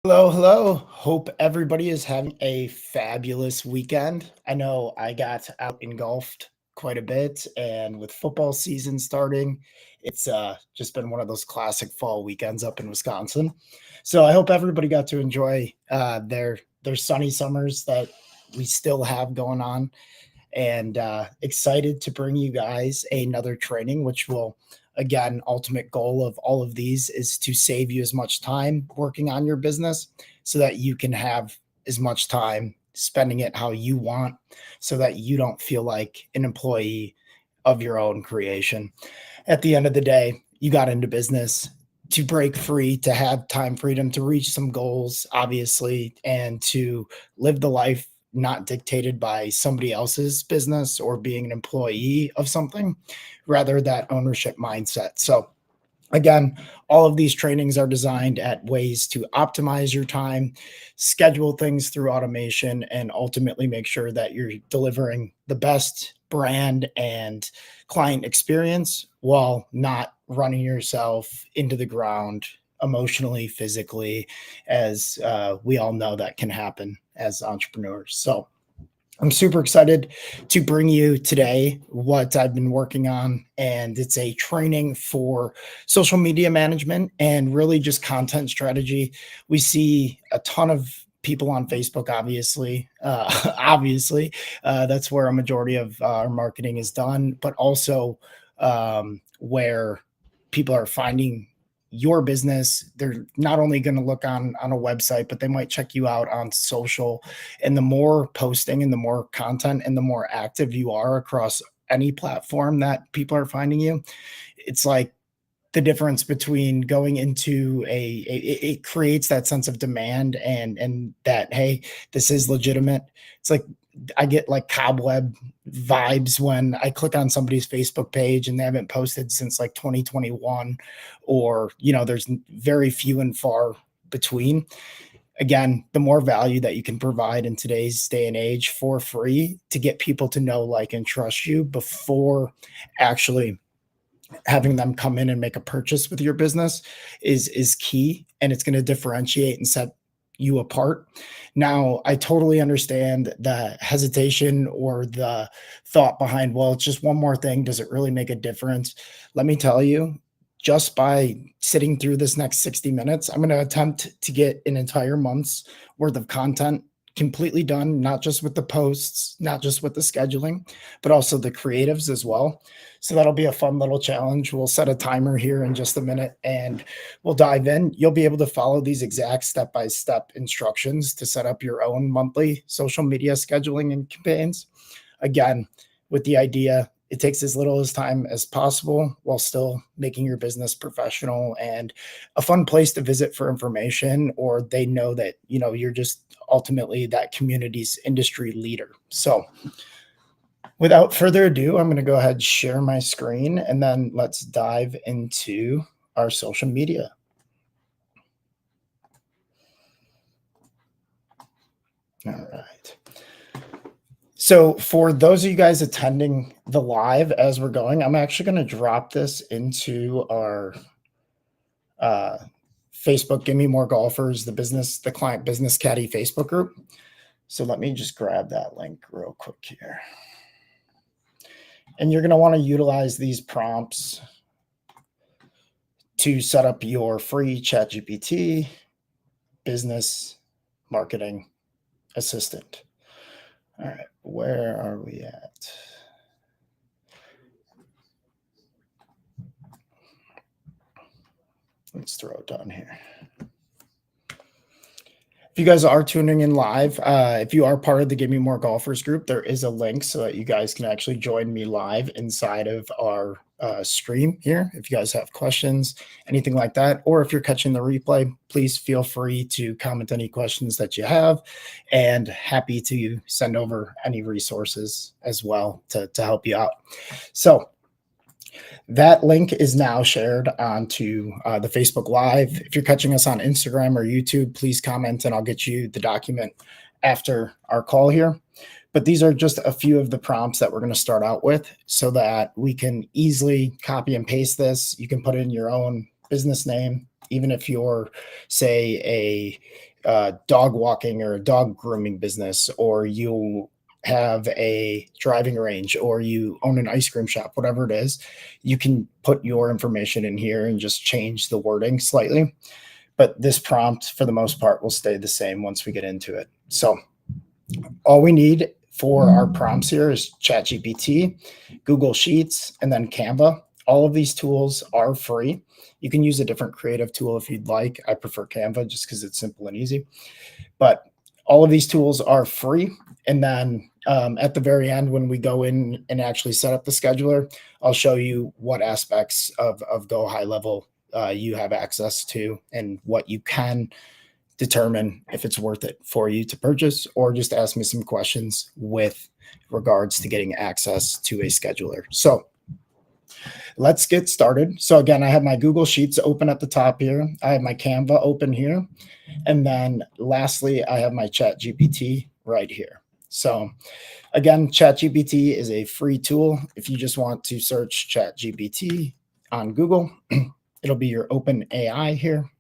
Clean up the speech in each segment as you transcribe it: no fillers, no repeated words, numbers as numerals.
Hello, hello. Hope everybody is having a fabulous weekend. I know I got out engulfed quite a bit, and with football season starting, it's just been one of those classic fall weekends up in Wisconsin. So I hope everybody got to enjoy their sunny summers that we still have going on, and excited to bring you guys another training, which will, again, ultimate goal of all of these is to save you as much time working on your business so that you can have as much time spending it how you want so that you don't feel like an employee of your own creation. At the end of the day, you got into business to break free, to have time freedom, to reach some goals, obviously, and to live the life not dictated by somebody else's business or being an employee of something, rather that ownership mindset. So again, all of these trainings are designed at ways to optimize your time, schedule things through automation, and ultimately make sure that you're delivering the best brand and client experience while not running yourself into the ground emotionally, physically, as we all know that can happen as entrepreneurs. So, I'm super excited to bring you today what I've been working on, and it's a training for social media management and really just content strategy. We see a ton of people on Facebook, obviously. Obviously, that's where a majority of our marketing is done, but also where people are finding your business. They're not only going to look on a website, but they might check you out on social. And the more posting and the more content and the more active you are across any platform that people are finding you, it's like the difference between going into it creates that sense of demand and that, hey, this is legitimate. It's like I get like cobweb vibes when I click on somebody's Facebook page and they haven't posted since like 2021, or there's very few and far between. Again, the more value that you can provide in today's day and age for free to get people to know, like, and trust you before actually having them come in and make a purchase with your business is key, and it's going to differentiate and set you apart. Now, I totally understand the hesitation or the thought behind, well, it's just one more thing, does it really make a difference? Let me tell you, just by sitting through this next 60 minutes, I'm going to attempt to get an entire month's worth of content completely done, not just with the posts, not just with the scheduling, but also the creatives as well. So that'll be a fun little challenge. We'll set a timer here in just a minute and we'll dive in. You'll be able to follow these exact step-by-step instructions to set up your own monthly social media scheduling and campaigns. Again, with the idea, it takes as little as time as possible while still making your business professional and a fun place to visit for information, or they know that, you're just ultimately that community's industry leader. So without further ado, I'm going to go ahead and share my screen, and then let's dive into our social media. All right. So for those of you guys attending the live as we're going, I'm actually going to drop this into our Facebook, Give Me More Golfers, the Client Business Caddy Facebook group. So let me just grab that link real quick here. And you're going to want to utilize these prompts to set up your free ChatGPT business marketing assistant. All right, where are we at? Let's throw it down here. If you guys are tuning in live, if you are part of the Give Me More Golfers group, there is a link so that you guys can actually join me live inside of our stream here. If you guys have questions, anything like that, or if you're catching the replay, please feel free to comment any questions that you have, and happy to send over any resources as well to help you out. So that link is now shared onto the Facebook Live. If you're catching us on Instagram or YouTube, please comment and I'll get you the document after our call here. But these are just a few of the prompts that we're going to start out with so that we can easily copy and paste this. You can put in your own business name, even if you're, say, dog walking or a dog grooming business, or you have a driving range, or you own an ice cream shop, whatever it is, you can put your information in here and just change the wording slightly. But this prompt, for the most part, will stay the same once we get into it. So all we need for our prompts here is ChatGPT, Google Sheets, and then Canva. All of these tools are free. You can use a different creative tool if you'd like. I prefer Canva just because it's simple and easy. But all of these tools are free. And then at the very end, when we go in and actually set up the scheduler, I'll show you what aspects of Go High Level you have access to and what you can determine if it's worth it for you to purchase, or just ask me some questions with regards to getting access to a scheduler. So let's get started. So again, I have my Google Sheets open at the top here. I have my Canva open here. And then lastly, I have my ChatGPT right here. So again, ChatGPT is a free tool. If you just want to search ChatGPT on Google, it'll be your open AI here.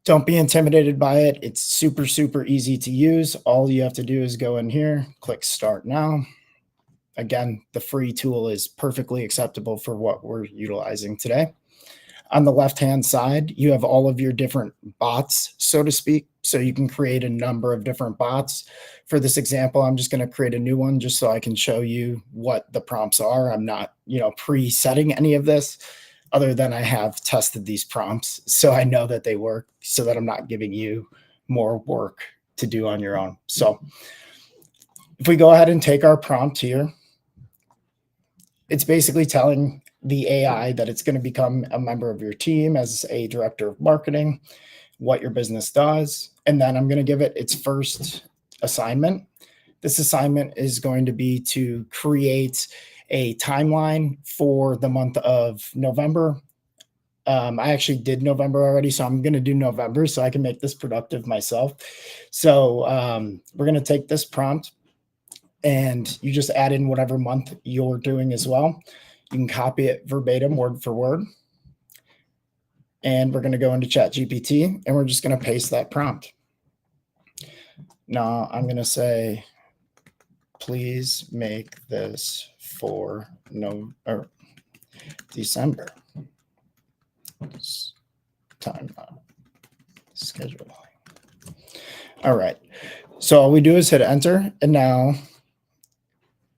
Don't be intimidated by it. It's super, super easy to use. All you have to do is go in here, click Start Now. Again, the free tool is perfectly acceptable for what we're utilizing today. On the left-hand side, you have all of your different bots, so to speak. So you can create a number of different bots. For this example, I'm just going to create a new one just so I can show you what the prompts are. I'm not, pre-setting any of this, other than I have tested these prompts, so I know that they work, so that I'm not giving you more work to do on your own. So if we go ahead and take our prompt here, it's basically telling the AI that it's going to become a member of your team as a director of marketing, what your business does, and then I'm going to give it its first assignment. This assignment is going to be to create a timeline for the month of November. I actually did November already, so I'm going to do November so I can make this productive myself. So we're going to take this prompt, and you just add in whatever month you're doing as well. You can copy it verbatim, word for word. And we're going to go into ChatGPT, and we're just going to paste that prompt. Now I'm going to say, please make this for December. Timeline scheduling. All right. So all we do is hit enter, and now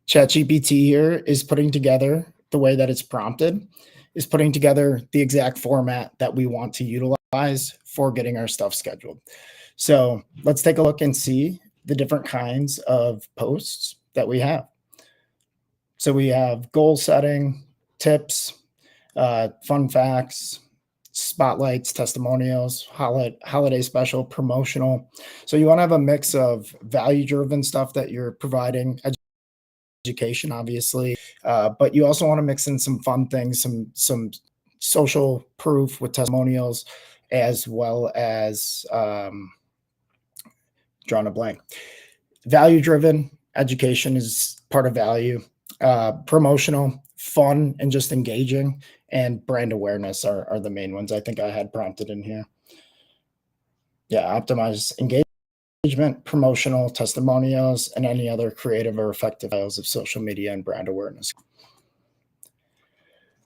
ChatGPT here is putting together the way that it's prompted, is putting together the exact format that we want to utilize for getting our stuff scheduled. So let's take a look and see the different kinds of posts that we have. So we have goal setting, tips, fun facts, spotlights, testimonials, holiday special, promotional. So you want to have a mix of value-driven stuff that you're providing, education, obviously, but you also want to mix in some fun things, some social proof with testimonials, as well as drawing a blank. Value-driven education is part of value. Promotional, fun, and just engaging, and brand awareness are the main ones. I think I had prompted in here. Yeah, optimize engagement, promotional, testimonials, and any other creative or effective styles of social media and brand awareness.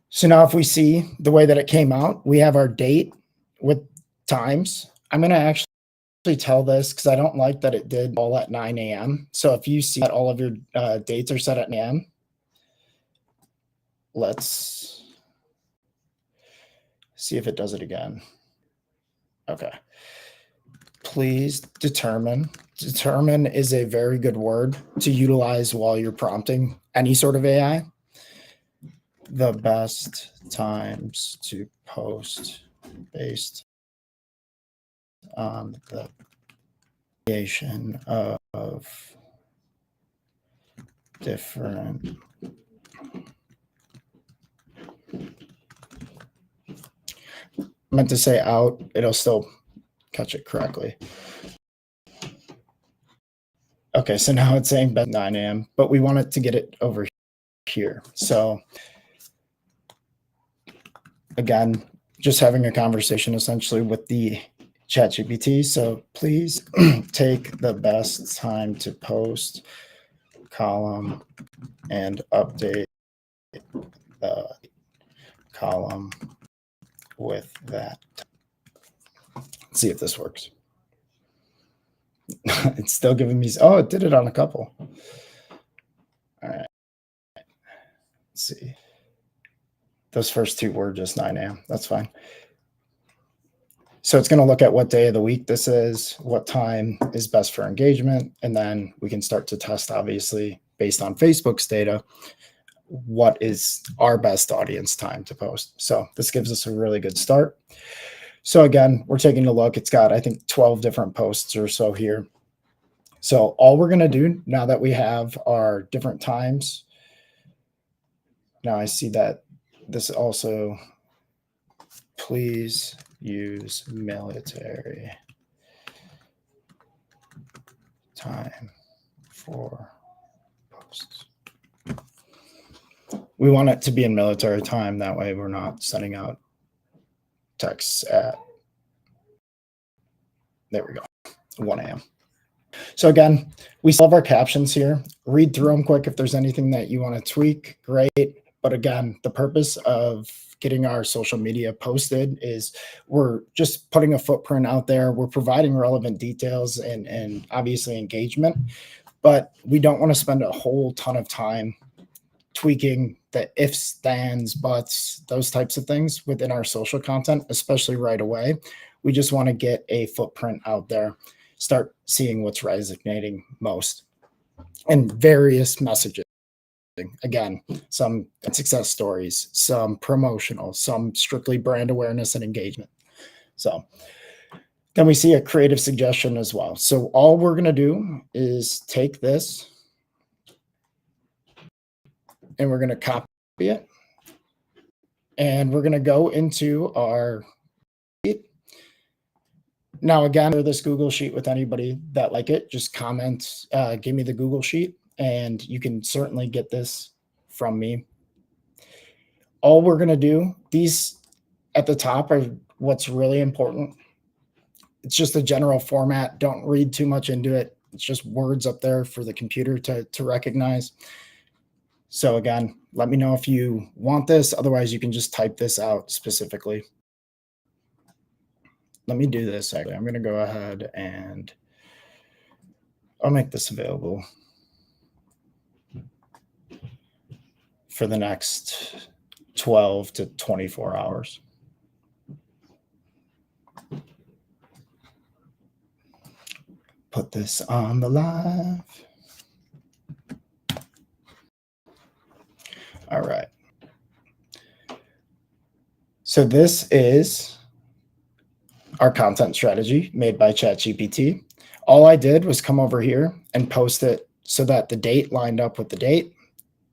So now if we see the way that it came out, we have our date with times. I'm going to actually tell this because I don't like that it did all at 9 a.m. So if you see that all of your dates are set at 9 a.m., let's see if it does it again. Okay. Please determine. Determine is a very good word to utilize while you're prompting any sort of AI. The best times to post based on the creation of different I meant to say out, it'll still catch it correctly. Okay, so now it's saying 9 a.m., but we want it to get it over here. So again, just having a conversation essentially with the ChatGPT. So please take the best time to post column and update the column with that. Let's see if this works. It's still giving me, oh, it did it on a couple. All right. Let's see. Those first two were just 9 a.m. That's fine. So it's going to look at what day of the week this is, what time is best for engagement, and then we can start to test, obviously, based on Facebook's data, what is our best audience time to post. So this gives us a really good start. So again, we're taking a look. It's got, I think, 12 different posts or so here. So all we're going to do now that we have our different times, now I see that this also, please use military time for posts. We want it to be in military time. That way we're not sending out texts at, there we go, 1 a.m. So again, we still have our captions here. Read through them quick. If there's anything that you want to tweak, great. But again, the purpose of getting our social media posted is we're just putting a footprint out there. We're providing relevant details and obviously engagement, but we don't want to spend a whole ton of time tweaking the ifs, thans, buts, those types of things within our social content, especially right away. We just want to get a footprint out there, start seeing what's resonating most, and various messages. Again, some success stories, some promotional, some strictly brand awareness and engagement. So then we see a creative suggestion as well. So all we're going to do is take this and we're going to copy it. And we're going to go into our sheet. Now, again, share this Google Sheet with anybody that like it. Just comment, give me the Google Sheet, and you can certainly get this from me. All we're going to do, these at the top are what's really important. It's just a general format. Don't read too much into it. It's just words up there for the computer to recognize. So again, let me know if you want this. Otherwise, you can just type this out specifically. Let me do this. Actually, I'm going to go ahead and I'll make this available for the next 12 to 24 hours. Put this on the live. All right. So this is our content strategy made by ChatGPT. All I did was come over here and post it so that the date lined up with the date,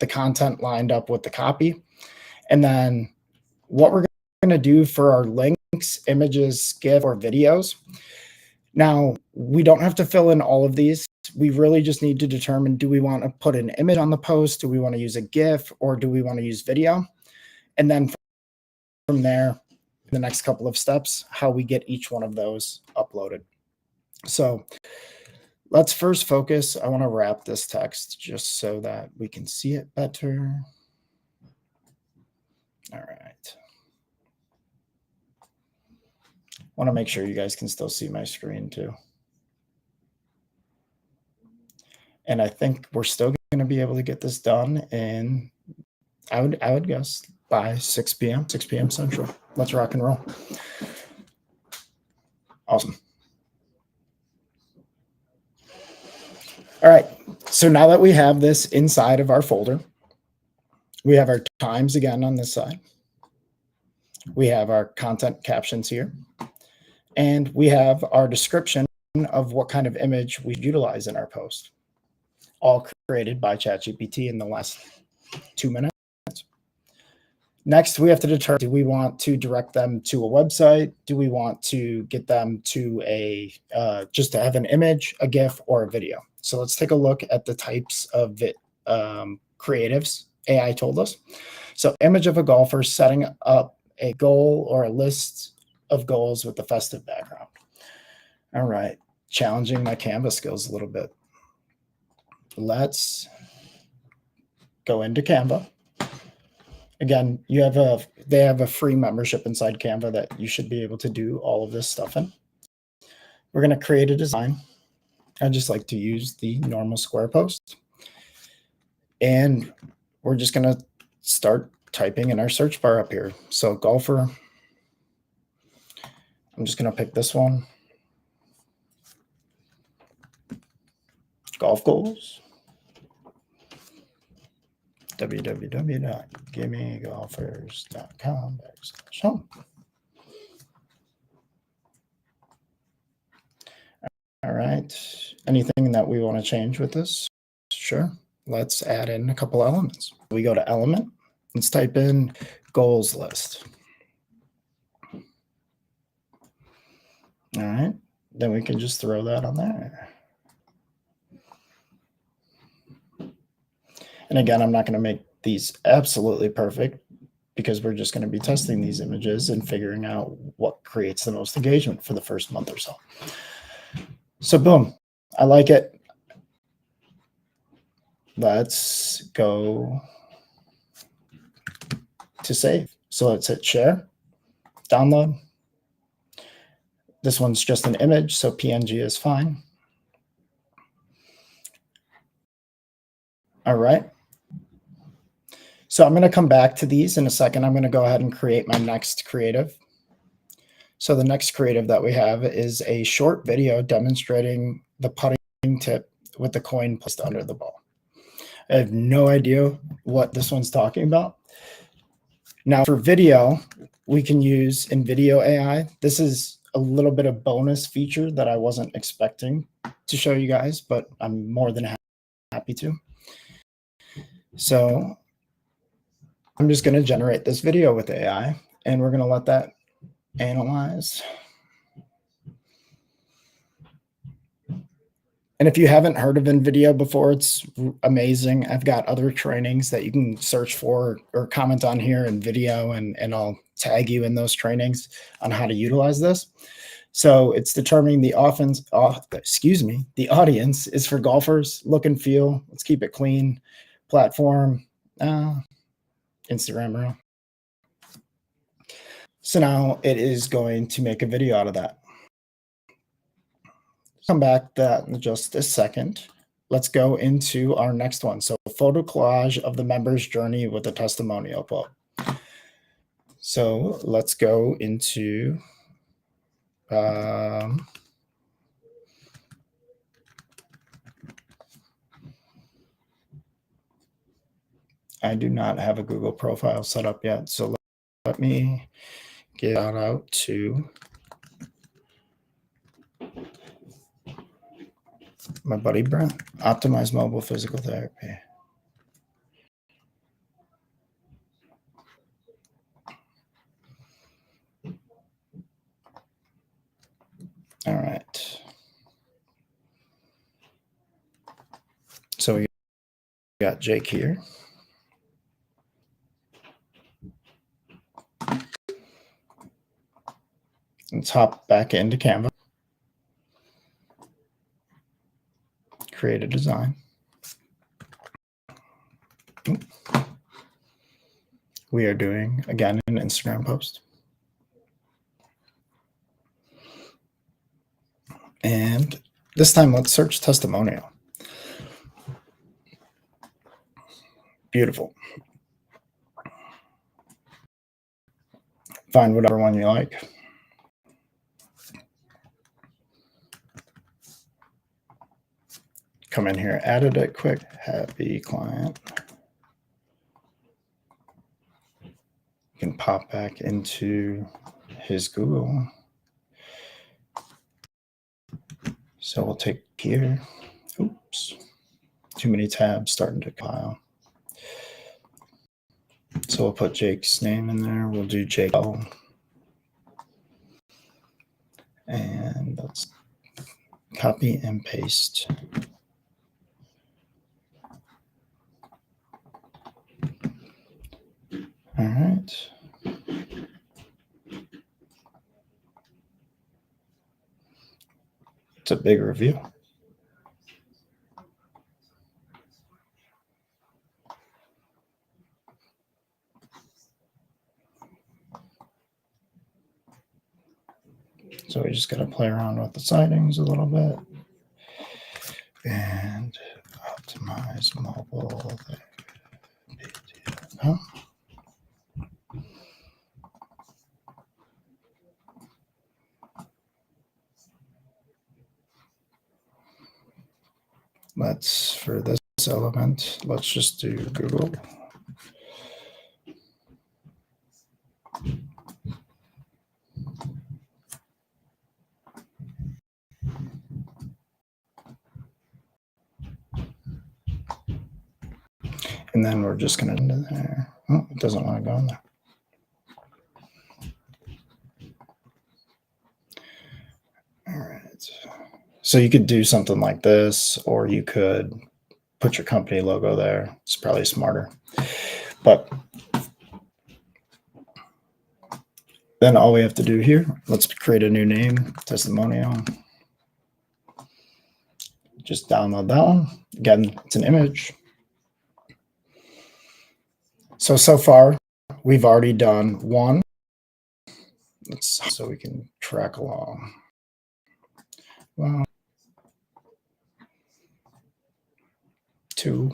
the content lined up with the copy. And then what we're going to do for our links, images, GIF, or videos. Now, we don't have to fill in all of these. We really just need to determine, do we want to put an image on the post? Do we want to use a GIF, or do we want to use video? And then from there, the next couple of steps, how we get each one of those uploaded. So let's first focus. I want to wrap this text just so that we can see it better. All right. I want to make sure you guys can still see my screen too. And I think we're still going to be able to get this done in, I would guess, by 6 p.m. Central. Let's rock and roll. Awesome. All right. So now that we have this inside of our folder, we have our times again on this side. We have our content captions here. And we have our description of what kind of image we utilize in our post, all created by ChatGPT in the last 2 minutes. Next, we have to determine, do we want to direct them to a website? Do we want to get them to a, just to have an image, a GIF, or a video? So let's take a look at the types of creatives AI told us. So image of a golfer setting up a goal or a list of goals with the festive background. All right, challenging my Canva skills a little bit. Let's go into Canva. Again, they have a free membership inside Canva that you should be able to do all of this stuff in. We're going to create a design. I just like to use the normal square post. And we're just going to start typing in our search bar up here. So golfer, I'm just going to pick this one. Golf goals. www.gimmegolfers.com/home. All right. Anything that we want to change with this? Sure. Let's add in a couple elements. We go to element. Let's type in goals list. All right. Then we can just throw that on there. And again, I'm not going to make these absolutely perfect because we're just going to be testing these images and figuring out what creates the most engagement for the first month or so. So boom, I like it. Let's go to save. So let's hit share, download. This one's just an image, so PNG is fine. All right. So I'm going to come back to these in a second. I'm going to go ahead and create my next creative. So the next creative that we have is a short video demonstrating the putting tip with the coin placed under the ball. I have no idea what this one's talking about. Now for video, we can use InVideo AI. This is a little bit of bonus feature that I wasn't expecting to show you guys, but I'm more than happy to. So I'm just going to generate this video with AI, and we're going to let that analyze. And if you haven't heard of InVideo before, it's amazing. I've got other trainings that you can search for or comment on here in video, and I'll tag you in those trainings on how to utilize this. So it's determining the the audience is for golfers, look and feel. Let's keep it clean. Platform, Instagram Reel. So now it is going to make a video out of that. Come back to that in just a second. Let's go into our next one. So photo collage of the member's journey with a testimonial quote. So let's go into I do not have a Google profile set up yet. So let me get that out to my buddy Brent. Optimize mobile physical therapy. All right. So we got Jake here. Let's hop back into Canva. Create a design. We are doing, again, an Instagram post. And this time, let's search testimonial. Beautiful. Find whatever one you like. Come in here, added it quick. Happy client. You can pop back into his Google. So we'll take here. Oops. Too many tabs starting to compile. So we'll put Jake's name in there. We'll do Jake. And let's copy and paste. All right. It's a big review. So we just got to play around with the settings a little bit and optimize mobile. Huh? Let's, for this element, let's just do Google. And then we're just going to into there. Oh, it doesn't want to go in there. All right. So you could do something like this, or you could put your company logo there. It's probably smarter. But then all we have to do here, let's create a new name, testimonial. Just download that one. Again, it's an image. So far, we've already done one. So we can track along. Well, 2.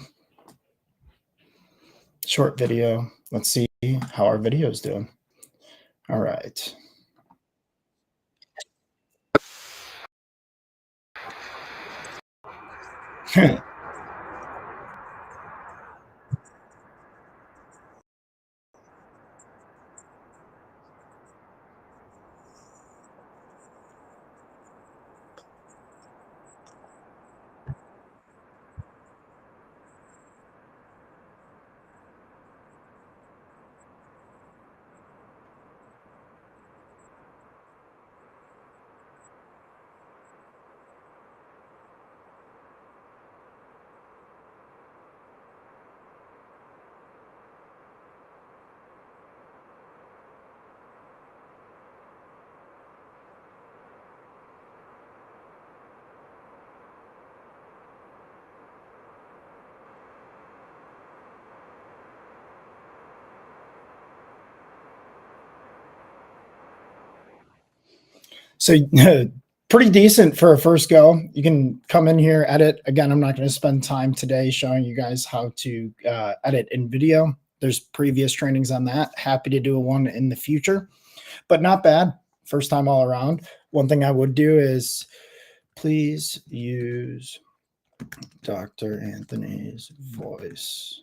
Short video. Let's see how our video is doing. All right. So pretty decent for a first go. You can come in here, edit. Again, I'm not going to spend time today showing you guys how to edit in video. There's previous trainings on that. Happy to do one in the future, but not bad. First time all around. One thing I would do is please use Dr. Anthony's voice.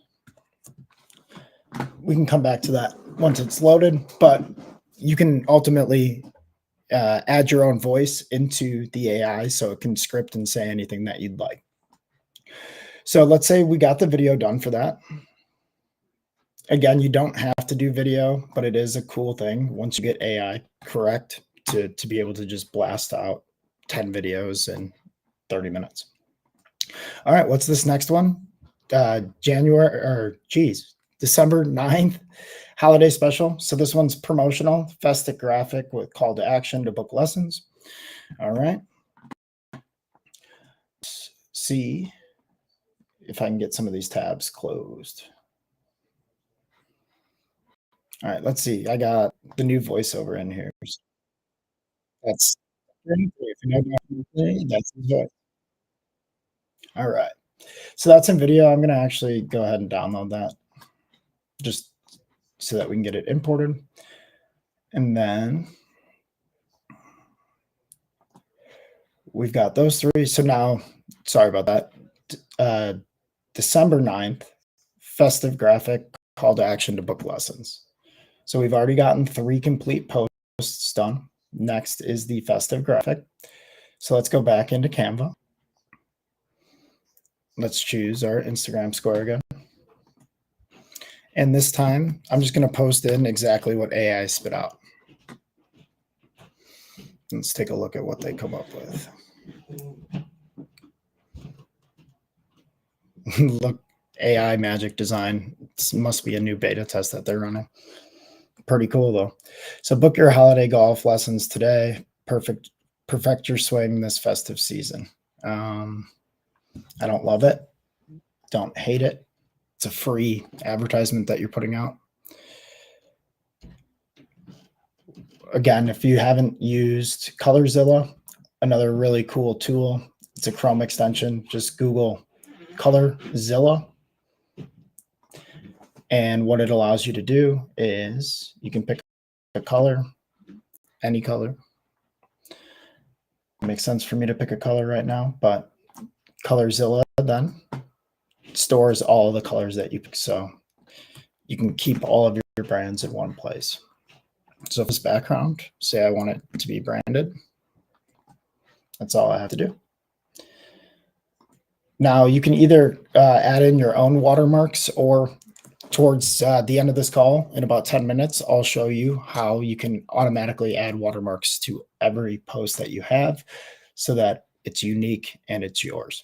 We can come back to that once it's loaded, but you can ultimately add your own voice into the AI so it can script and say anything that you'd like. So let's say we got the video done for that. Again, you don't have to do video, but it is a cool thing once you get AI correct to be able to just blast out 10 videos in 30 minutes. All right, what's this next one? December 9th, holiday special. So this one's promotional, festive graphic with call to action to book lessons. All right. Let's see if I can get some of these tabs closed. All right, let's see. I got the new voiceover in here. That's that's his voice. All right. So that's in video. I'm going to actually go ahead and download that just so that we can get it imported. And then we've got those 3. So now, sorry about that. December 9th, festive graphic, call to action to book lessons. So we've already gotten 3 complete posts done. Next is the festive graphic. So let's go back into Canva. Let's choose our Instagram square again. And this time, I'm just going to post in exactly what AI spit out. Let's take a look at what they come up with. Look, AI magic design. This must be a new beta test that they're running. Pretty cool, though. So book your holiday golf lessons today. Perfect perfect your swing this festive season. I don't love it. Don't hate it. It's a free advertisement that you're putting out. Again, if you haven't used ColorZilla, another really cool tool. It's a Chrome extension. Just Google ColorZilla. And what it allows you to do is you can pick a color, any color. It makes sense for me to pick a color right now, but ColorZilla then stores all the colors that you pick. So you can keep all of your brands in one place. So if this background, say I want it to be branded, that's all I have to do. Now you can either add in your own watermarks, or towards the end of this call, in about 10 minutes, I'll show you how you can automatically add watermarks to every post that you have so that it's unique and it's yours.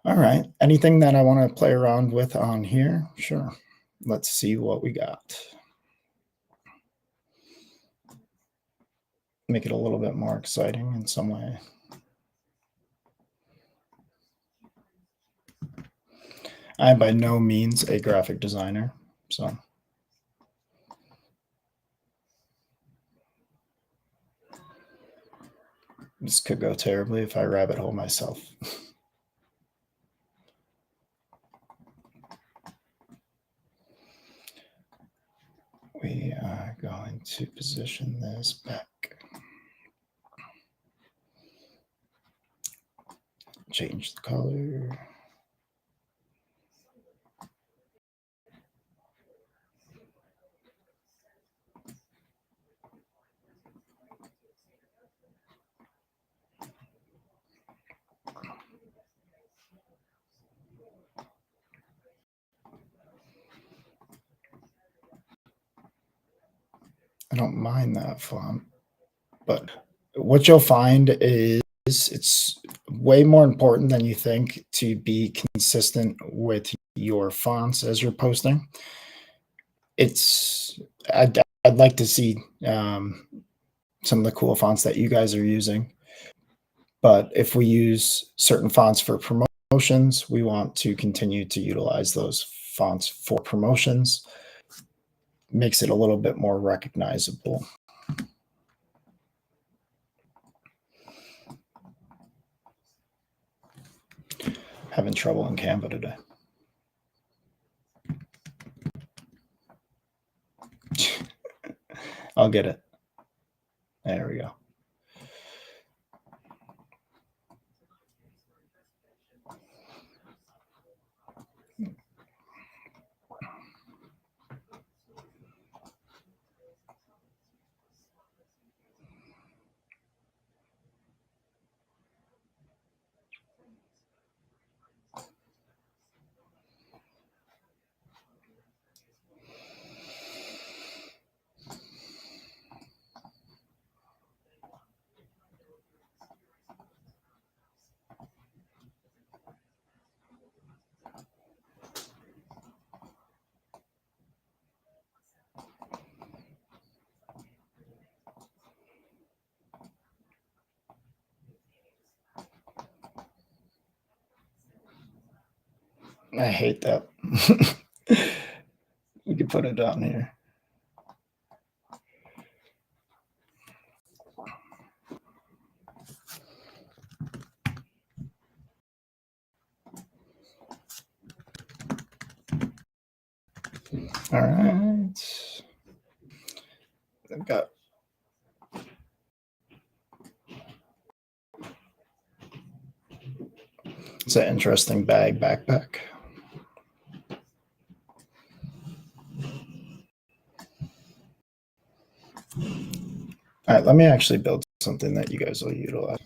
All right. Anything that I want to play around with on here? Sure. Let's see what we got. Make it a little bit more exciting in some way. I'm by no means a graphic designer, so. This could go terribly if I rabbit hole myself. We are going to position this back. Change the color. I don't mind that font, but what you'll find is it's way more important than you think to be consistent with your fonts as you're posting. I'd like to see some of the cool fonts that you guys are using. But if we use certain fonts for promotions, we want to continue to utilize those fonts for promotions. Makes it a little bit more recognizable. Having trouble in Canva today. I'll get it. There we go. I hate that. We could put it down here. All right. I've got it's an interesting backpack. All right, let me actually build something that you guys will utilize.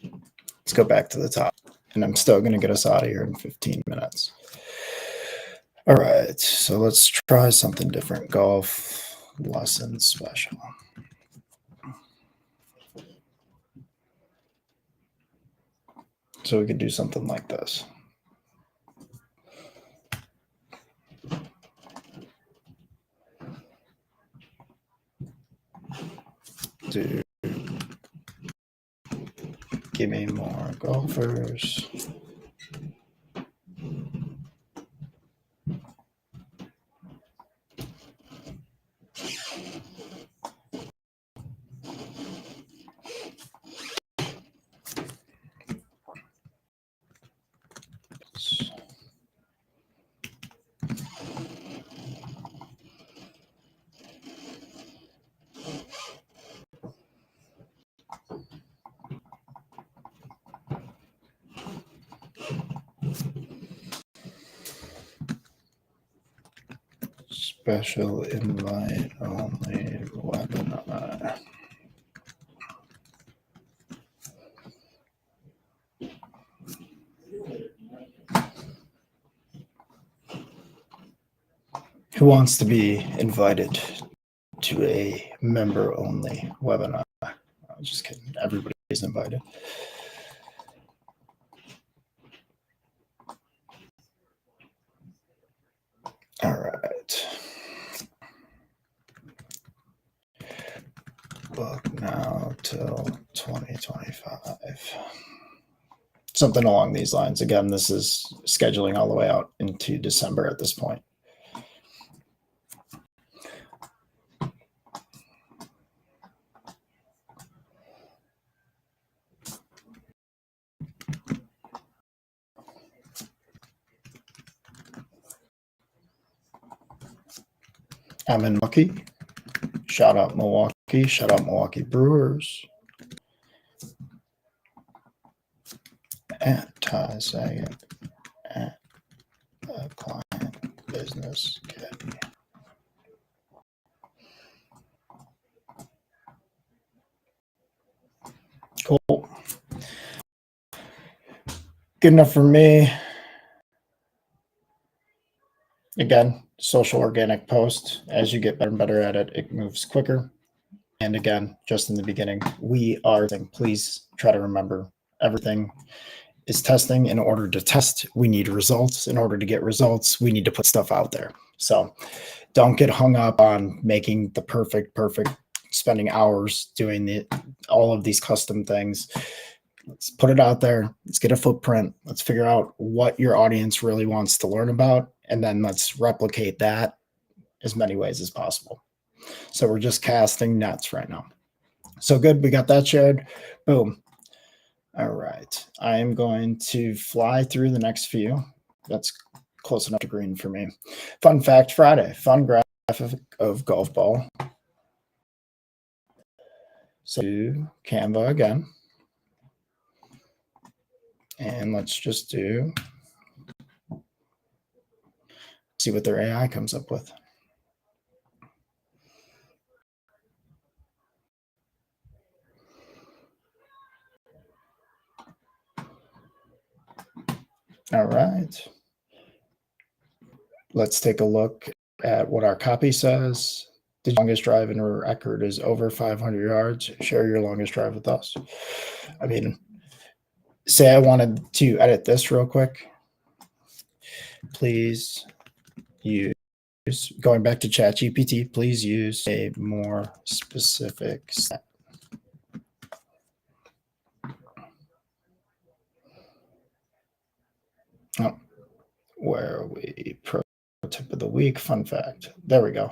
Let's go back to the top, and I'm still going to get us out of here in 15 minutes. All right, so let's try something different. Golf lesson special. So we could do something like this. Do Give me more golfers. Special invite only webinar. Who wants to be invited to a member only webinar? I'm just kidding. Everybody's invited. All right. Book now till 2025. Something along these lines. Again, this is scheduling all the way out into December at this point. I'm in Milwaukee. Shout out Milwaukee. Shout out Milwaukee Brewers. At Ty Sagan at the Client Business Academy. Cool. Good enough for me. Again, social organic post. As you get better and better at it, it moves quicker. And again, just in the beginning, please try to remember everything is testing. In order to test, we need results. In order to get results, we need to put stuff out there. So don't get hung up on making the perfect, spending hours doing all of these custom things. Let's put it out there. Let's get a footprint. Let's figure out what your audience really wants to learn about. And then let's replicate that as many ways as possible. So we're just casting nets right now. So good. We got that shared. Boom. All right. I am going to fly through the next few. That's close enough to green for me. Fun fact Friday. Fun graphic of golf ball. So Canva again. And let's just see what their AI comes up with. All right. Let's take a look at what our copy says. The longest drive in a record is over 500 yards. Share your longest drive with us. I mean, say I wanted to edit this real quick. Please use, going back to ChatGPT, please use a more specific set. Oh, where are we? Pro tip of the week, fun fact. There we go.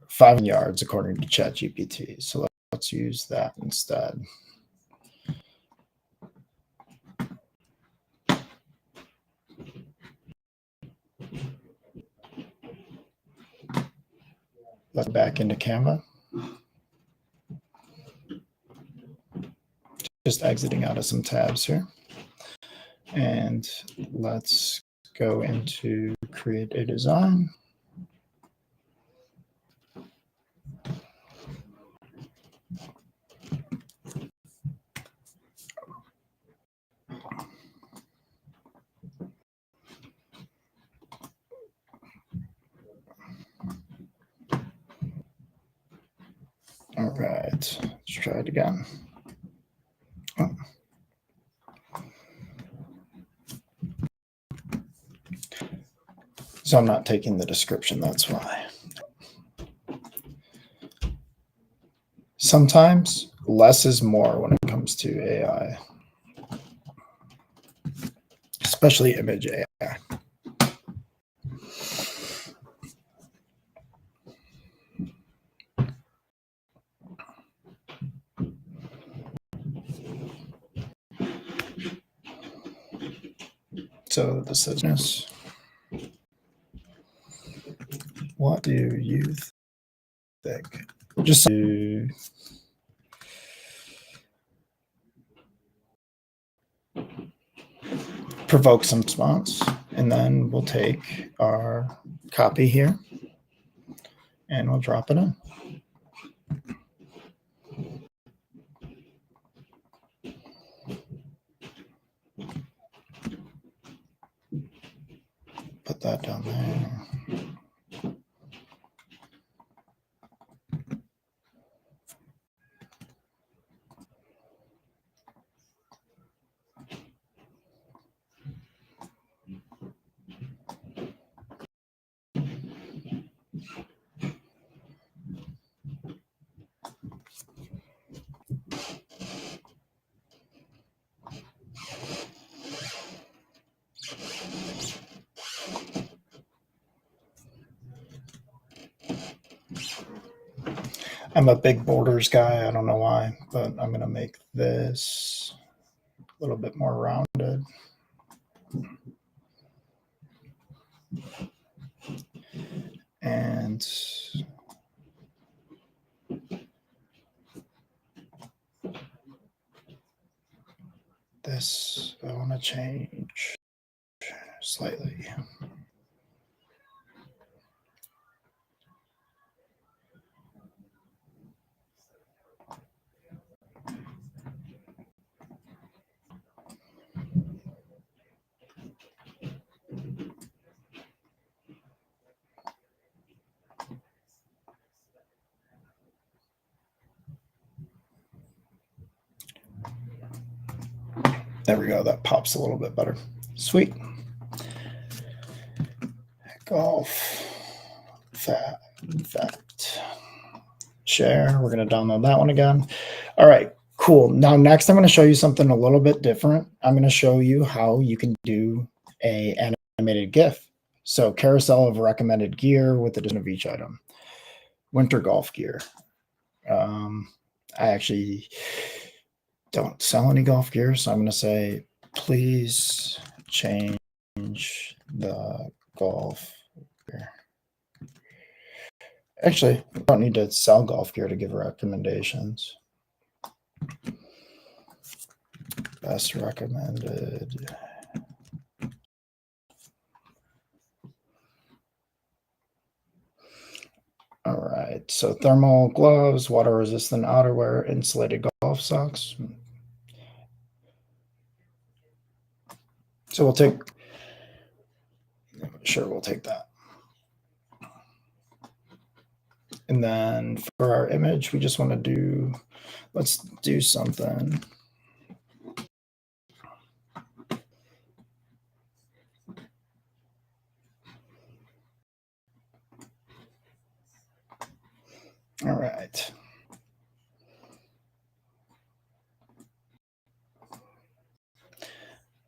5 yards according to ChatGPT. So let's use that instead. Let's back into Canva. Just exiting out of some tabs here. And let's go into create a design. All right, let's try it again. Oh. So I'm not taking the description, that's why. Sometimes less is more when it comes to AI, especially image AI. So this is, what do you think? Just to provoke some response, and then we'll take our copy here and we'll drop it in. Put that down there. I'm a big borders guy. I don't know why, but I'm going to make this a little bit more rounded. And this I want to change slightly. There we go. That pops a little bit better. Sweet. Golf. Fact. Share. We're going to download that one again. All right. Cool. Now, next, I'm going to show you something a little bit different. I'm going to show you how you can do an animated GIF. So, carousel of recommended gear with the addition of each item. Winter golf gear. I actually don't sell any golf gear, so I'm going to say, please change the golf gear. Actually, I don't need to sell golf gear to give recommendations. Best recommended. All right, so thermal gloves, water-resistant outerwear, insulated golf socks. So we'll take that. And then for our image, we just want to do, let's do something. All right.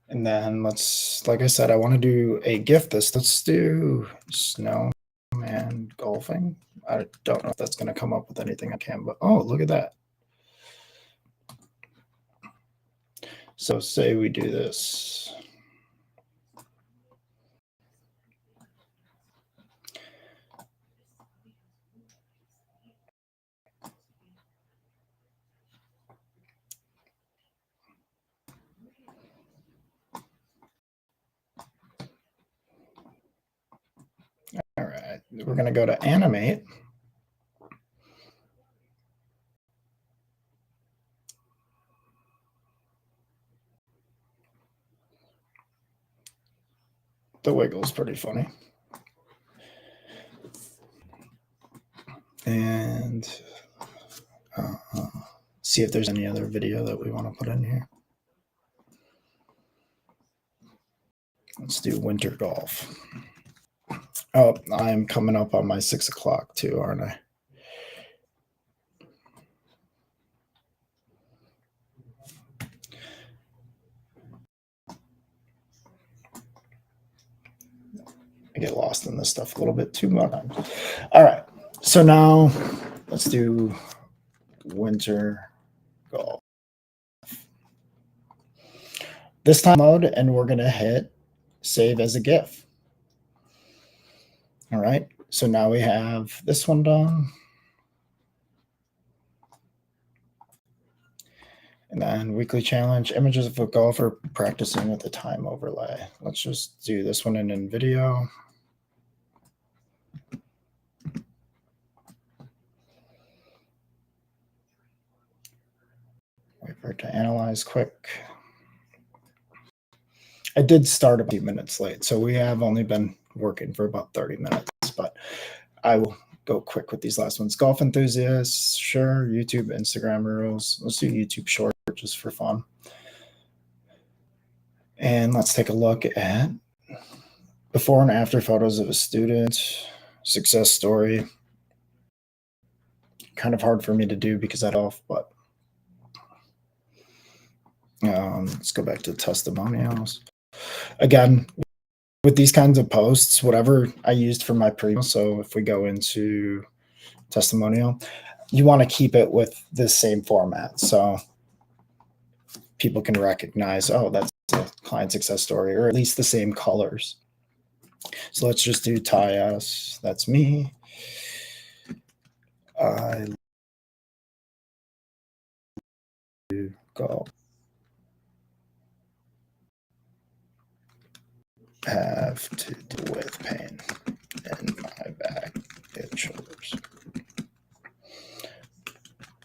And then let's, like I said, I want to do a GIF this. Let's do snowman golfing. I don't know if that's going to come up with anything I can, but oh, look at that. So say we do this. All right, we're going to go to animate. The wiggle's pretty funny. And see if there's any other video that we want to put in here. Let's do winter golf. Oh, I'm coming up on my 6 o'clock too, aren't I? I get lost in this stuff a little bit too much. All right. So now let's do winter golf. This time mode, and we're going to hit save as a GIF. All right. So now we have this one done. And then weekly challenge, images of a golfer practicing with the time overlay. Let's just do this one in video. Wait for it to analyze quick. I did start a few minutes late, so we have only been working for about 30 minutes, but I will go quick with these last ones. Golf enthusiasts, sure. YouTube, Instagram reels. Let's do YouTube short just for fun. And let's take a look at before and after photos of a student, success story. Kind of hard for me to do because I don't, but let's go back to testimonials. Again, with these kinds of posts, whatever I used for my previous, so if we go into testimonial, you want to keep it with the same format. So people can recognize, oh, that's a client success story, or at least the same colors. So let's just do Tyus. That's me. I go have to deal with pain in my back and shoulders.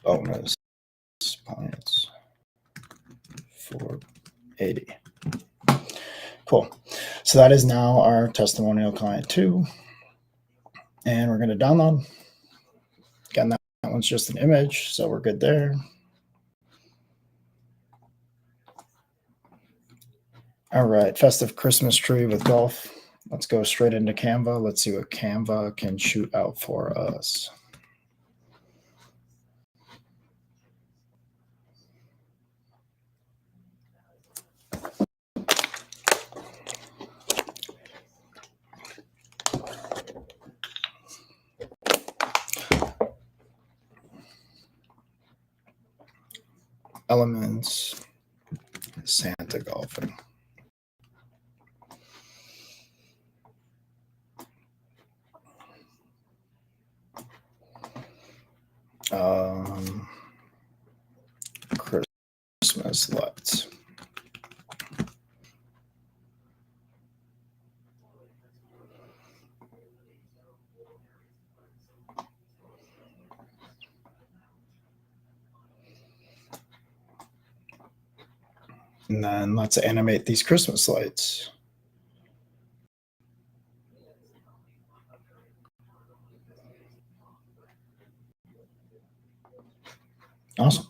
Bonus points 480. Cool. So that is now our testimonial client 2. And we're going to download. Again, that one's just an image, so we're good there. All right, festive Christmas tree with golf. Let's go straight into Canva. Let's see what Canva can shoot out for us. Elements, Santa golfing. Christmas lights. And then let's animate these Christmas lights. Awesome.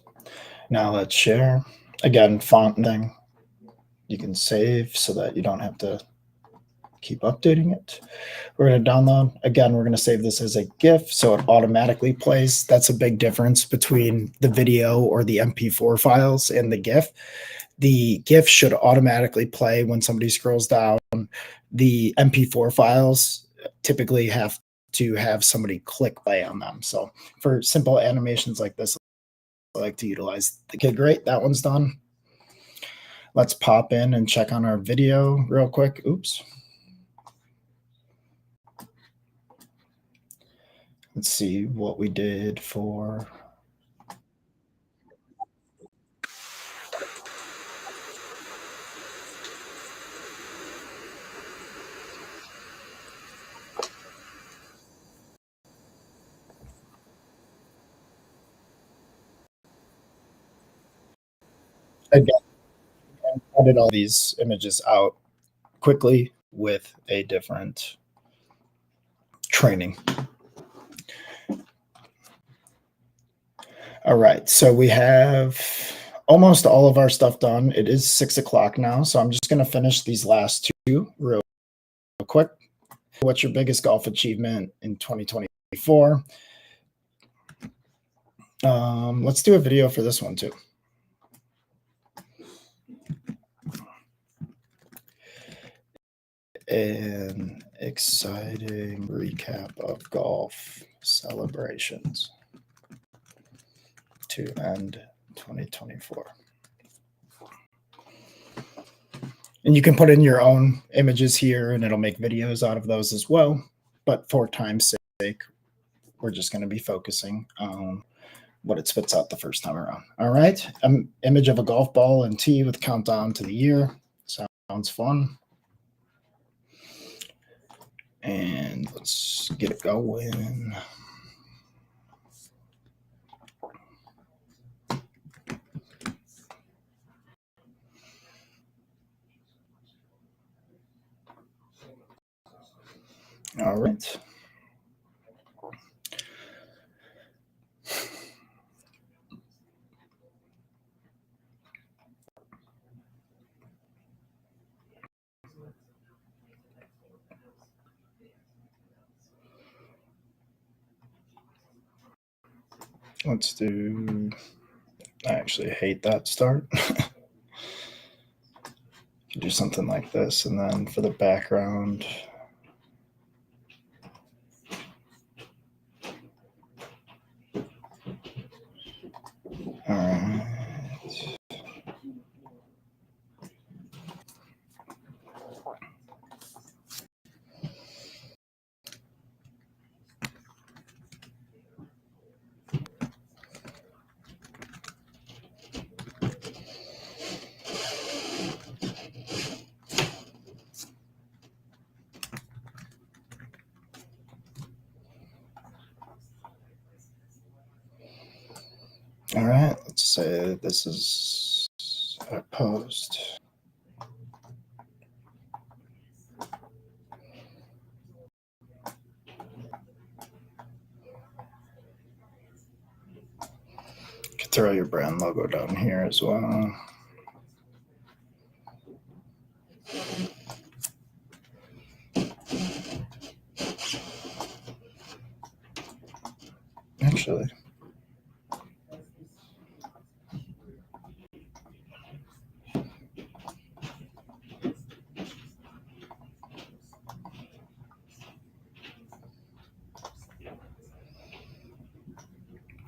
Now let's share. Again, font thing. You can save so that you don't have to keep updating it. We're going to download. Again, we're going to save this as a GIF so it automatically plays. That's a big difference between the video or the MP4 files and the GIF. The GIF should automatically play when somebody scrolls down. The MP4 files typically have to have somebody click play on them. So for simple animations like this, I like to utilize the okay, great. That one's done. Let's pop in and check on our video real quick. Oops. Let's see what we did for. Again, I did all these images out quickly with a different training. All right, so we have almost all of our stuff done. It is 6 o'clock now, so I'm just going to finish these last two real quick. What's your biggest golf achievement in 2024? Let's do a video for this one too. an exciting recap of golf celebrations to end 2024. And you can put in your own images here and it'll make videos out of those as well. But for time's sake, we're just going to be focusing on what it spits out the first time around. All right. Image of a golf ball and tee with countdown to the year. Sounds fun. And let's get it going. All right. Let's do, I actually hate that start. You do something like this, and then for the background, all right. All right, let's say this is a post. You could throw your brand logo down here as well. Actually,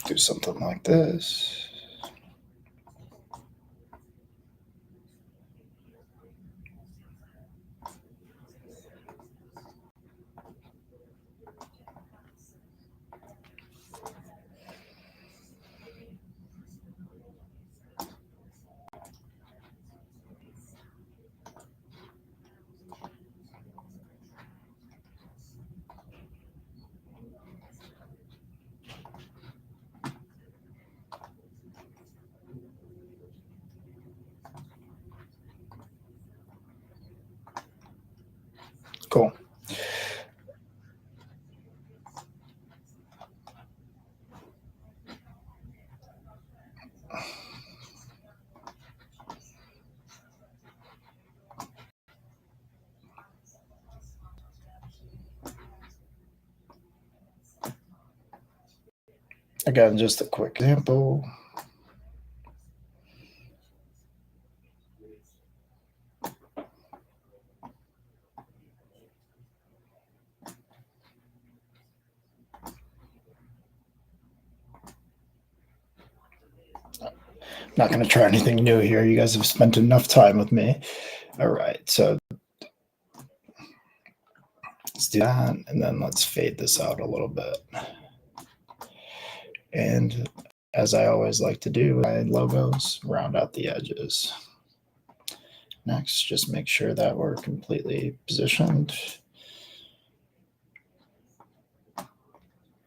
do something like this. Cool. Again, just a quick example. Not going to try anything new here. You guys have spent enough time with me. All right, so let's do that, and then let's fade this out a little bit. And as I always like to do, my logos, round out the edges. Next, just make sure that we're completely positioned.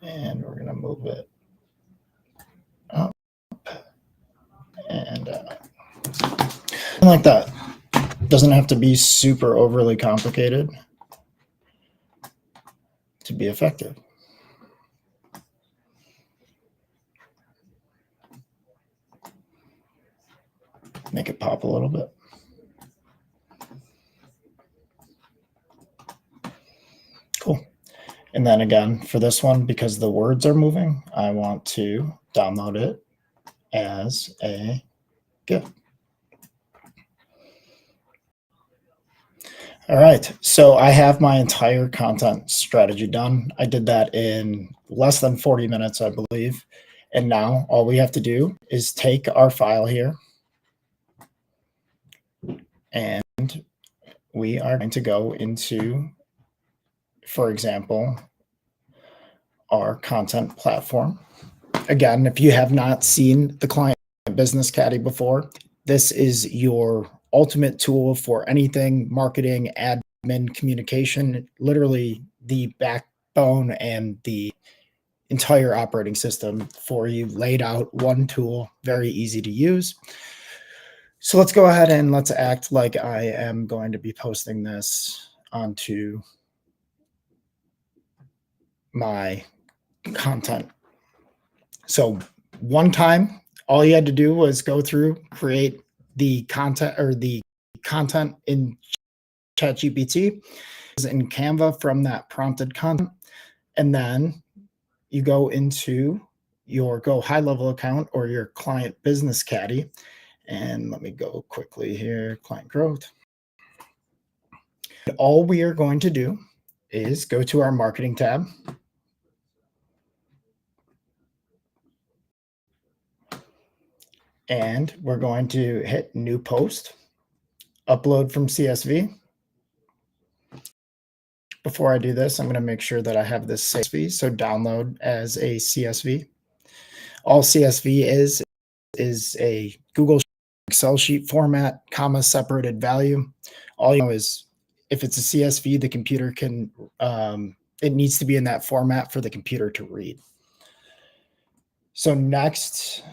And we're going to move it up and out. Like that. Doesn't have to be super overly complicated to be effective. Make it pop a little bit. Cool. And then again, for this one, because the words are moving, I want to download it as a GIF. All right. So I have my entire content strategy done. I did that in less than 40 minutes, I believe. And now all we have to do is take our file here and we are going to go into, for example, our content platform. Again, if you have not seen the Client Business Caddy before, this is your ultimate tool for anything marketing, admin, communication, literally the backbone and the entire operating system for you, laid out, one tool, very easy to use. So let's go ahead and let's act like I am going to be posting this onto my content. So one time, all you had to do was go through, create the content or the content in ChatGPT, in Canva from that prompted content, and then you go into your Go High Level account or your Client Business Caddy. And let me go quickly here, client growth. All we are going to do is go to our marketing tab. And we're going to hit new post, upload from CSV. Before I do this, I'm going to make sure that I have this CSV. So download as a CSV. All CSV is a Google Excel sheet format, comma separated value. All you know is if it's a CSV, the computer can, it needs to be in that format for the computer to read. So next,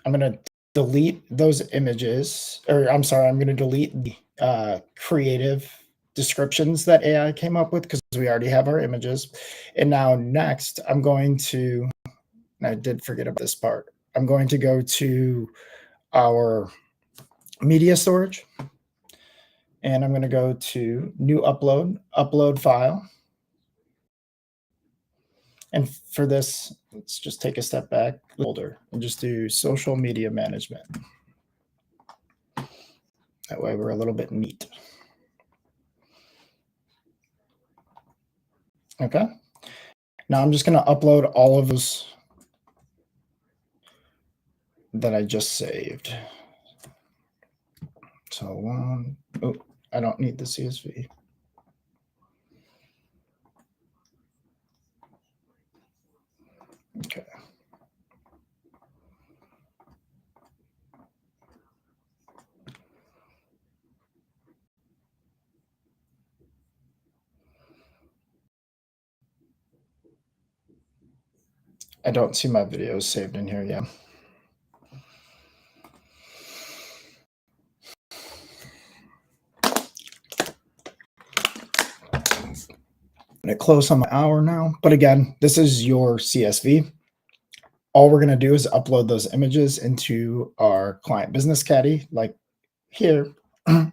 I'm going to delete those images, or I'm sorry, I'm going to delete the creative descriptions that AI came up with because we already have our images. And now next, I'm going to, and I did forget about this part, I'm going to go to our media storage. And I'm going to go to new upload file. And for this, let's just take a step back, folder, and just do social media management. That way we're a little bit neat. Okay. Now I'm just going to upload all of those that I just saved. So oh, I don't need the CSV. Okay. I don't see my videos saved in here yet. I'm going to close on my hour now. But again, this is your CSV. All we're going to do is upload those images into our Client Business Caddy, like here. And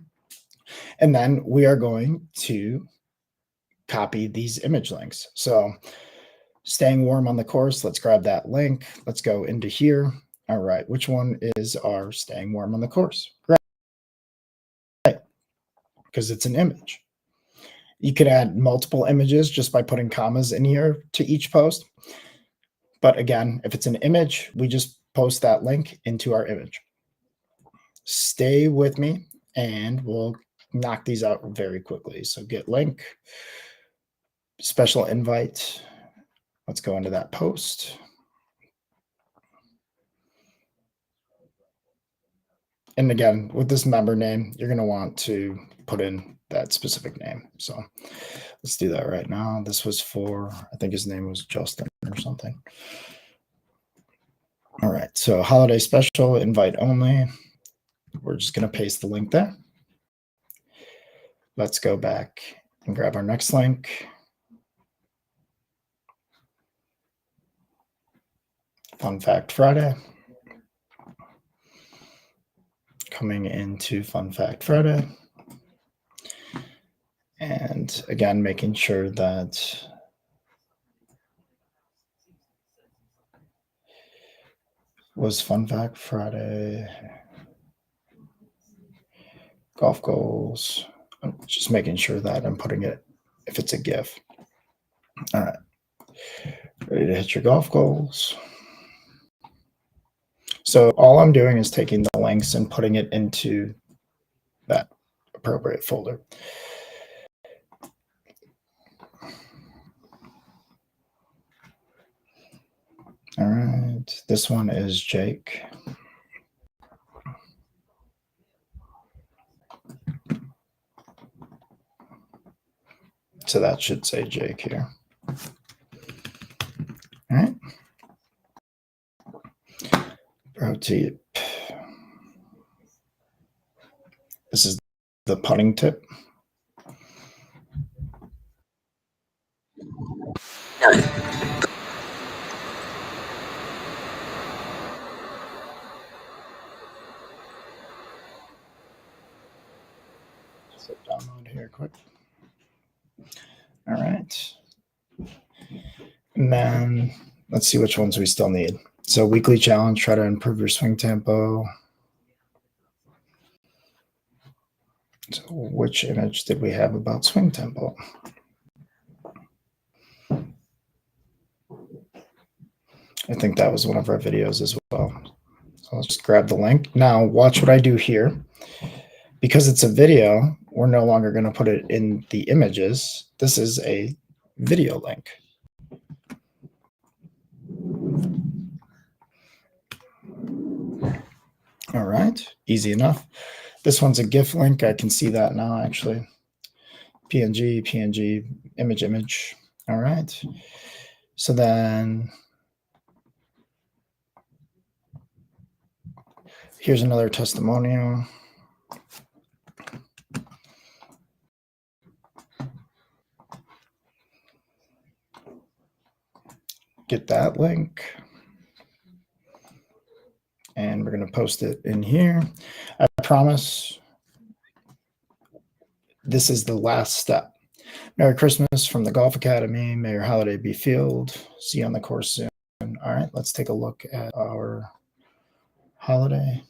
then we are going to copy these image links. So staying warm on the course, let's grab that link. Let's go into here. All right, which one is our staying warm on the course? Right, because it's an image. You could add multiple images just by putting commas in here to each post. But again, if it's an image, we just post that link into our image. Stay with me and we'll knock these out very quickly. So get link, special invite. Let's go into that post. And again, with this member name, you're going to want to put in that specific name. So let's do that right now. This was for, I think his name was Justin or something. All right. So holiday special, invite only. We're just going to paste the link there. Let's go back and grab our next link. Fun Fact Friday. Coming into Fun Fact Friday. And again, making sure that was Fun Fact Friday. golf goals. I'm just making sure that I'm putting it if it's a GIF. All right. Ready to hit your golf goals. So all I'm doing is taking the links and putting it into that appropriate folder. All right, this one is Jake. So that should say Jake here. All right. Pro tip. This is the putting tip. So download here quick. All right. And then let's see which ones we still need. So weekly challenge, try to improve your swing tempo. So which image did we have about swing tempo? I think that was one of our videos as well. So let's just grab the link. Now watch what I do here. Because it's a video, we're no longer going to put it in the images. This is a video link. All right, easy enough. This one's a GIF link. I can see that now, actually. PNG, image. All right. So then here's another testimonial. Get that link. And we're going to post it in here. I promise this is the last step. Merry Christmas from the Golf Academy. May your holiday be filled. See you on the course soon. All right, let's take a look at our holiday.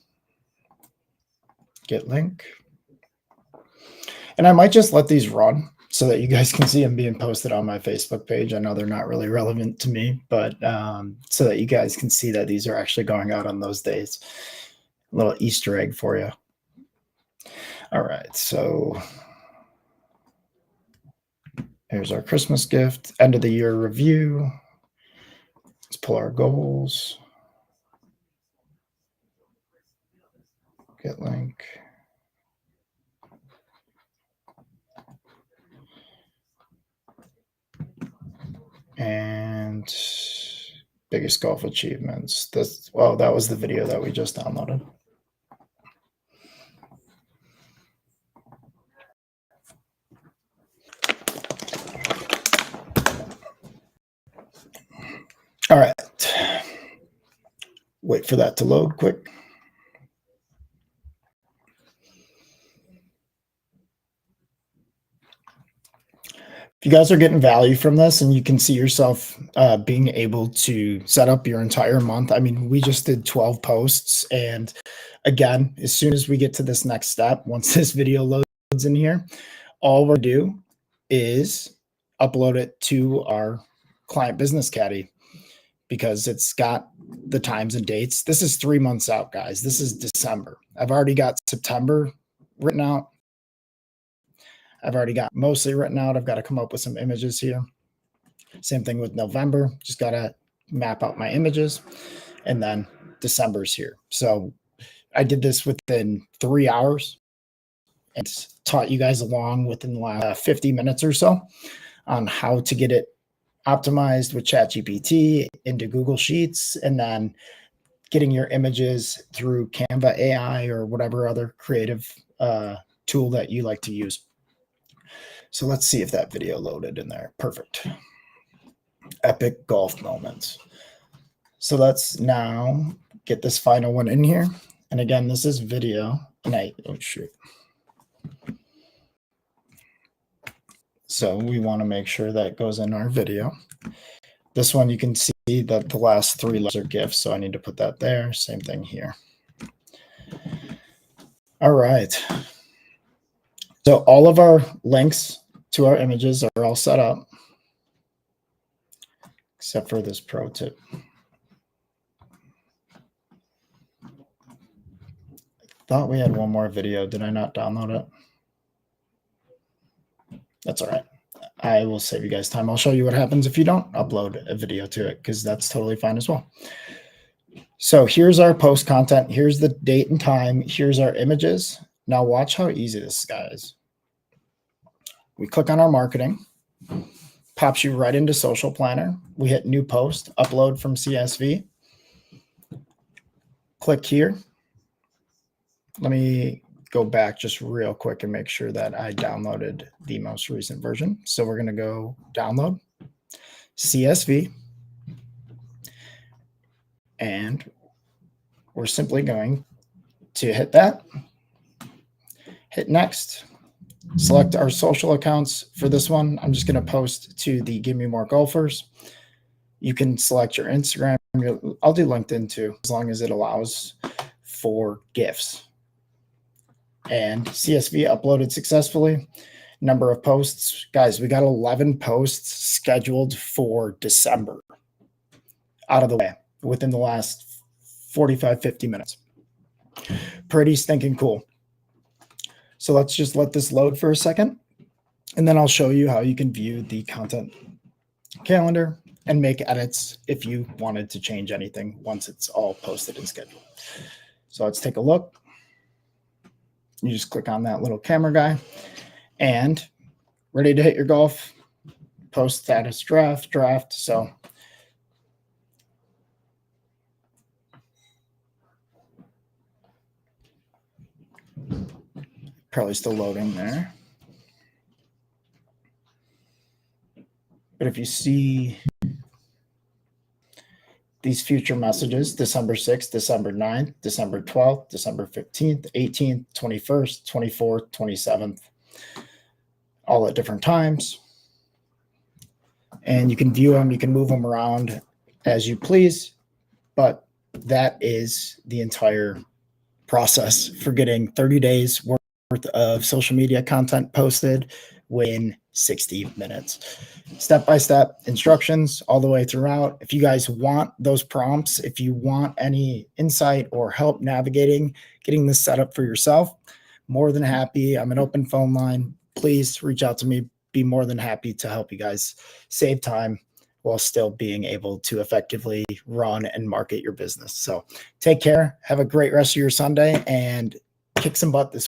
Get link. And I might just let these run so that you guys can see them being posted on my Facebook page. I know they're not really relevant to me, but so that you guys can see that these are actually going out on those days. A little Easter egg for you. All right, so here's our Christmas gift, end of the year review. Let's pull our goals. Get link. And biggest golf achievements. Well, that was the video that we just downloaded. All right. Wait for that to load quick. If you guys are getting value from this and you can see yourself being able to set up your entire month. I mean, we just did 12 posts. And again, as soon as we get to this next step, once this video loads in here, all we'll do is upload it to our client business caddy because it's got the times and dates. This is 3 months out, guys. This is December. I've already got September written out. I've already got mostly written out. I've got to come up with some images here. Same thing with November. Just got to map out my images. And then December's here. So I did this within 3 hours and taught you guys along within the last 50 minutes or so on how to get it optimized with ChatGPT into Google Sheets and then getting your images through Canva AI or whatever other creative tool that you like to use. So let's see if that video loaded in there. Perfect. Epic golf moments. So let's now get this final one in here. And again, this is video. And oh shoot. So we want to make sure that goes in our video. This one, you can see that the last 3 letters are GIFs. So I need to put that there. Same thing here. All right. So all of our links to our images are all set up, except for this pro tip. Thought we had one more video. Did I not download it? That's all right. I will save you guys time. I'll show you what happens if you don't upload a video to it, because that's totally fine as well. So here's our post content. Here's the date and time. Here's our images. Now watch how easy this guy is. We click on our marketing, pops you right into Social Planner. We hit new post, upload from CSV. Click here. Let me go back just real quick and make sure that I downloaded the most recent version. So we're going to go download CSV, and we're simply going to hit that, hit next, select our social accounts. For this one, I'm just going to post to the Give Me More Golfers. You can select your Instagram. I'll do LinkedIn too, as long as it allows for GIFs. And CSV uploaded successfully. Number of posts. Guys, we got 11 posts scheduled for December out of the way within the last 45, 50 minutes. Pretty stinking cool. So let's just let this load for a second, and then I'll show you how you can view the content calendar and make edits if you wanted to change anything once it's all posted and scheduled. So let's take a look. You just click on that little camera guy and ready to hit your golf. Post status draft. So probably still loading there. But if you see these future messages, December 6th, December 9th, December 12th, December 15th, 18th, 21st, 24th, 27th, all at different times. And you can view them, you can move them around as you please, but that is the entire process for getting 30 days worth of social media content posted within 60 minutes. Step-by-step instructions all the way throughout. If you guys want those prompts, if you want any insight or help navigating, getting this set up for yourself, more than happy. I'm an open phone line. Please reach out to me. Be more than happy to help you guys save time while still being able to effectively run and market your business. So take care. Have a great rest of your Sunday and kick some butt this